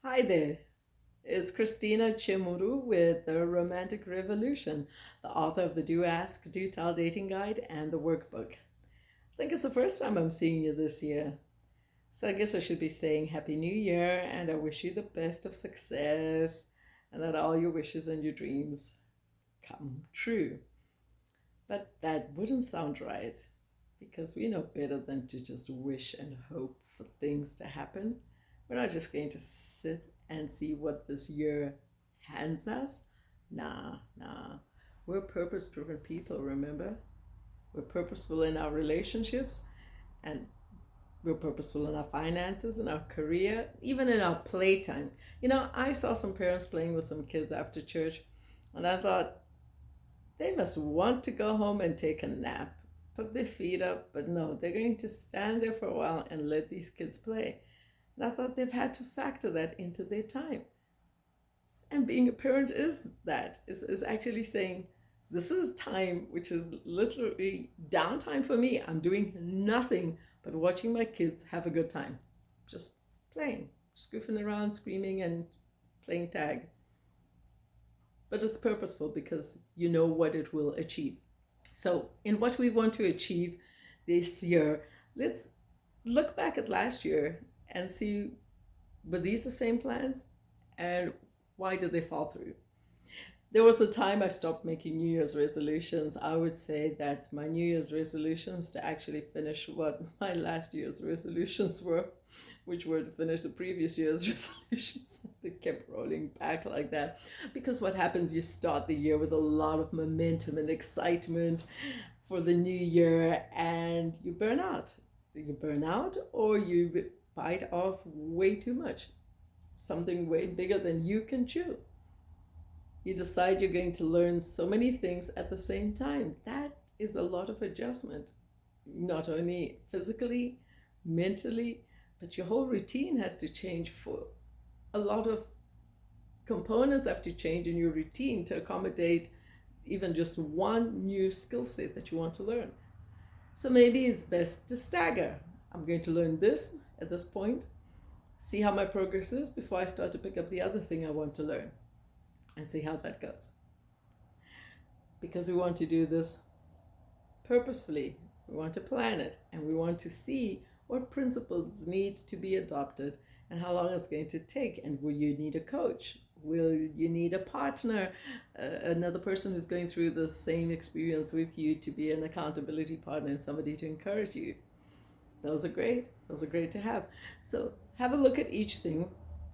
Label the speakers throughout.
Speaker 1: Hi there, it's Christina Chemhuru with The Romantic Revolution, the author of the Do Ask, Do Tell Dating Guide and the Workbook. I think it's the first time I'm seeing you this year. So I guess I should be saying Happy New Year and I wish you the best of success and that all your wishes and your dreams come true. But that wouldn't sound right because we know better than to just wish and hope for things to happen. We're not just going to sit and see what this year hands us. Nah, nah. We're purpose driven people, remember? We're purposeful in our relationships and we're purposeful in our finances, in our career, even in our playtime. I saw some parents playing with some kids after church, and I thought they must want to go home and take a nap, put their feet up, but no, they're going to stand there for a while and let these kids play. And I thought they've had to factor that into their time. And being a parent is actually saying, this is time which is literally downtime for me. I'm doing nothing but watching my kids have a good time. Just playing, just goofing around, screaming and playing tag. But it's purposeful because you know what it will achieve. So in what we want to achieve this year, let's look back at last year and see, were these the same plans and why did they fall through? There was a time I stopped making New Year's resolutions. I would say that my New Year's resolutions to actually finish what my last year's resolutions were, which were to finish the previous year's resolutions. They kept rolling back like that. Because what happens, you start the year with a lot of momentum and excitement for the new year and you burn out. You burn out or you bite off way too much, something way bigger than you can chew. You decide you're going to learn so many things at the same time. That is a lot of adjustment, not only physically, mentally, but your whole routine has to change. For a lot of components have to change in your routine to accommodate even just one new skill set that you want to learn. So maybe it's best to stagger. I'm going to learn this at this point, see how my progress is before I start to pick up the other thing I want to learn and see how that goes. Because we want to do this purposefully, we want to plan it, and we want to see what principles need to be adopted and how long it's going to take. And will you need a coach? Will you need a partner, another person who's going through the same experience with you to be an accountability partner and somebody to encourage you? Those are great. Those are great to have. So have a look at each thing.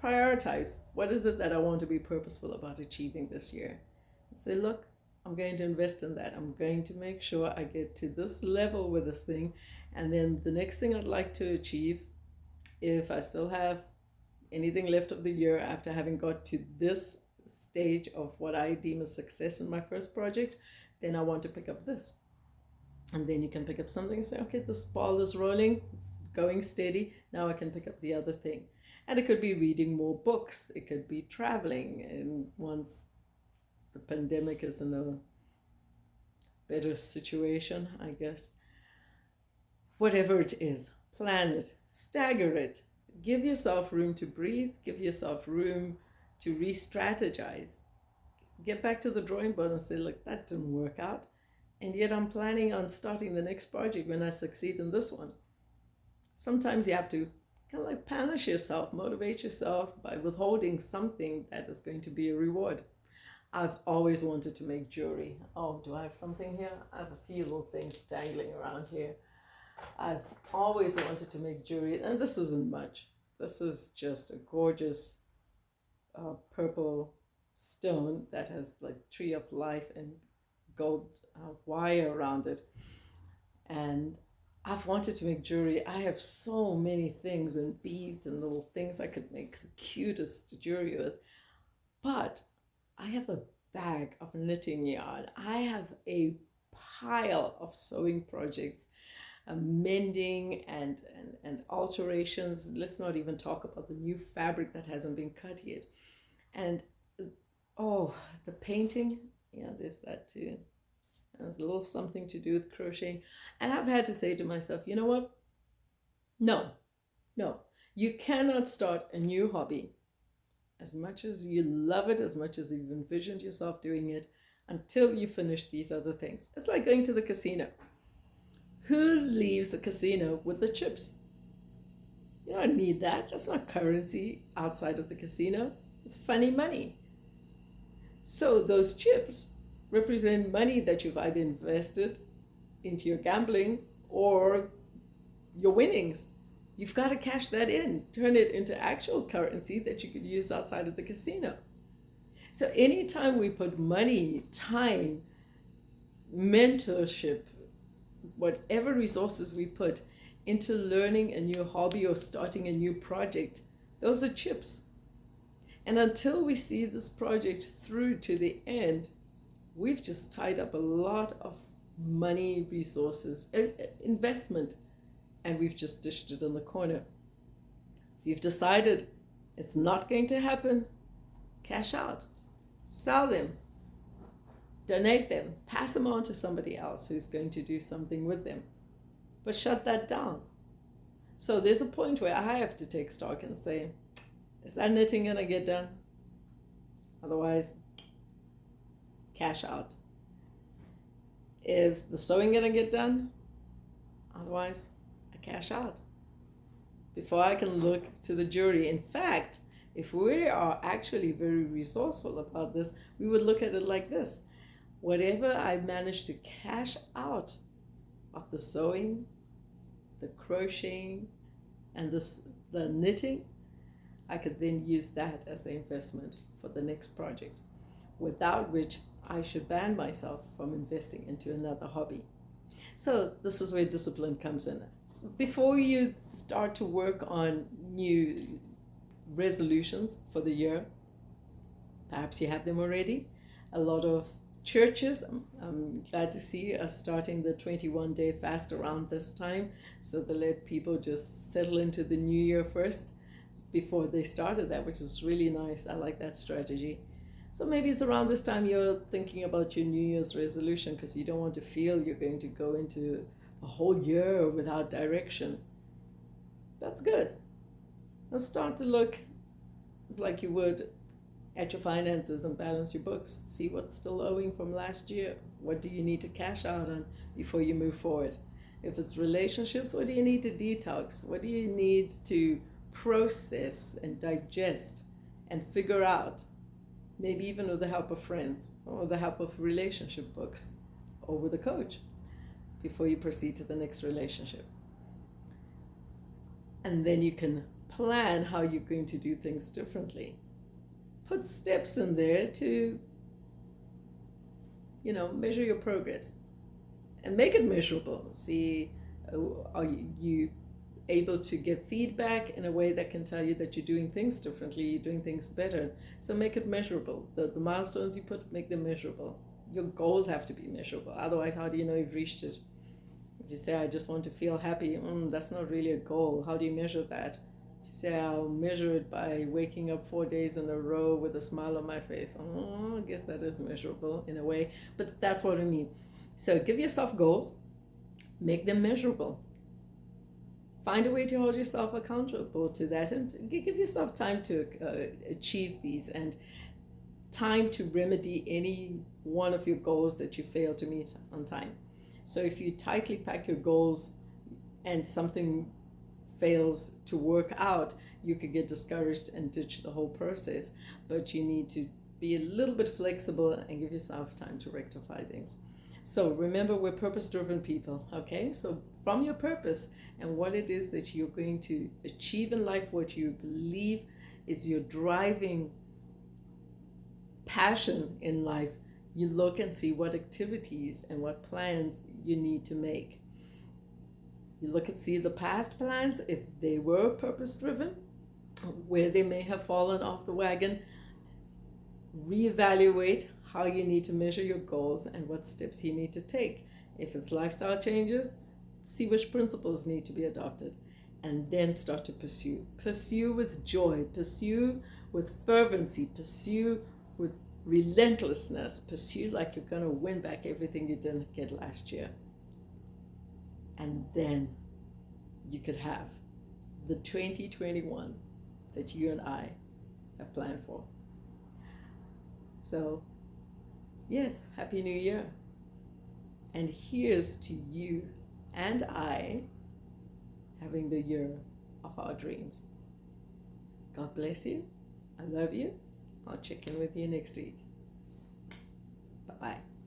Speaker 1: Prioritize. What is it that I want to be purposeful about achieving this year? And say, look, I'm going to invest in that. I'm going to make sure I get to this level with this thing. And then the next thing I'd like to achieve, if I still have anything left of the year after having got to this stage of what I deem a success in my first project, then I want to pick up this. And then you can pick up something and say, okay, this ball is rolling, it's going steady. Now I can pick up the other thing. And it could be reading more books. It could be traveling. And once the pandemic is in a better situation, I guess, whatever it is, plan it, stagger it, give yourself room to breathe, give yourself room to re-strategize. Get back to the drawing board and say, look, that didn't work out. And yet I'm planning on starting the next project when I succeed in this one. Sometimes you have to kind of like punish yourself, motivate yourself by withholding something that is going to be a reward. I've always wanted to make jewelry. Oh, do I have something here? I have a few little things dangling around here. I've always wanted to make jewelry, and this isn't much. This is just a gorgeous purple stone that has like tree of life and gold wire around it. And I've wanted to make jewelry. I have so many things and beads and little things I could make the cutest jewelry with. But I have a bag of knitting yarn. I have a pile of sewing projects, mending and alterations. Let's not even talk about the new fabric that hasn't been cut yet. And oh, the painting, yeah, there's that too. There's a little something to do with crocheting. And I've had to say to myself, you know what? No, you cannot start a new hobby as much as you love it, as much as you've envisioned yourself doing it, until you finish these other things. It's like going to the casino. Who leaves the casino with the chips? You don't need that. That's not currency outside of the casino. It's funny money. So those chips represent money that you've either invested into your gambling or your winnings. You've got to cash that in, turn it into actual currency that you could use outside of the casino. So anytime we put money, time, mentorship, whatever resources we put into learning a new hobby or starting a new project, those are chips. And until we see this project through to the end, we've just tied up a lot of money, resources, investment, and we've just dished it in the corner. If you've decided it's not going to happen, cash out, sell them, donate them, pass them on to somebody else who's going to do something with them. But shut that down. So there's a point where I have to take stock and say, is that knitting going to get done? Otherwise, cash out. Is the sewing going to get done? Otherwise, I cash out. Before I can look to the jury. In fact, if we are actually very resourceful about this, we would look at it like this. Whatever I manage to cash out of the sewing, the crocheting, and the knitting, I could then use that as the investment for the next project, without which I should ban myself from investing into another hobby. So this is where discipline comes in. So before you start to work on new resolutions for the year, perhaps you have them already. A lot of churches, I'm glad to see, are starting the 21-day fast around this time, so they let people just settle into the new year first before they started that, which is really nice. I like that strategy. So maybe it's around this time you're thinking about your New Year's resolution because you don't want to feel you're going to go into a whole year without direction. That's good. Let's start to look like you would at your finances and balance your books. See what's still owing from last year. What do you need to cash out on before you move forward? If it's relationships, what do you need to detox? What do you need to process and digest and figure out? Maybe even with the help of friends or the help of relationship books or with a coach before you proceed to the next relationship. And then you can plan how you're going to do things differently. Put steps in there to, measure your progress and make it measurable. See, are you able to get feedback in a way that can tell you that you're doing things differently, you're doing things better. So make it measurable. The milestones you put, make them measurable. Your goals have to be measurable. Otherwise, how do you know you've reached it? If you say, I just want to feel happy, that's not really a goal. How do you measure that? If you say, I'll measure it by waking up 4 days in a row with a smile on my face. I guess that is measurable in a way, but that's what I mean. So give yourself goals, make them measurable. Find a way to hold yourself accountable to that and give yourself time to achieve these and time to remedy any one of your goals that you fail to meet on time. So if you tightly pack your goals and something fails to work out, you could get discouraged and ditch the whole process. But you need to be a little bit flexible and give yourself time to rectify things. So remember, we're purpose-driven people, okay? So from your purpose and what it is that you're going to achieve in life, what you believe is your driving passion in life, you look and see what activities and what plans you need to make. You look and see the past plans, if they were purpose-driven, where they may have fallen off the wagon. Reevaluate how you need to measure your goals and what steps you need to take. If it's lifestyle changes, see which principles need to be adopted, and then start to pursue. Pursue with joy, pursue with fervency, pursue with relentlessness, pursue like you're going to win back everything you didn't get last year. And then you could have the 2021 that you and I have planned for. So, yes, Happy New Year. And here's to you and I having the year of our dreams. God bless you. I love you. I'll check in with you next week. Bye-bye.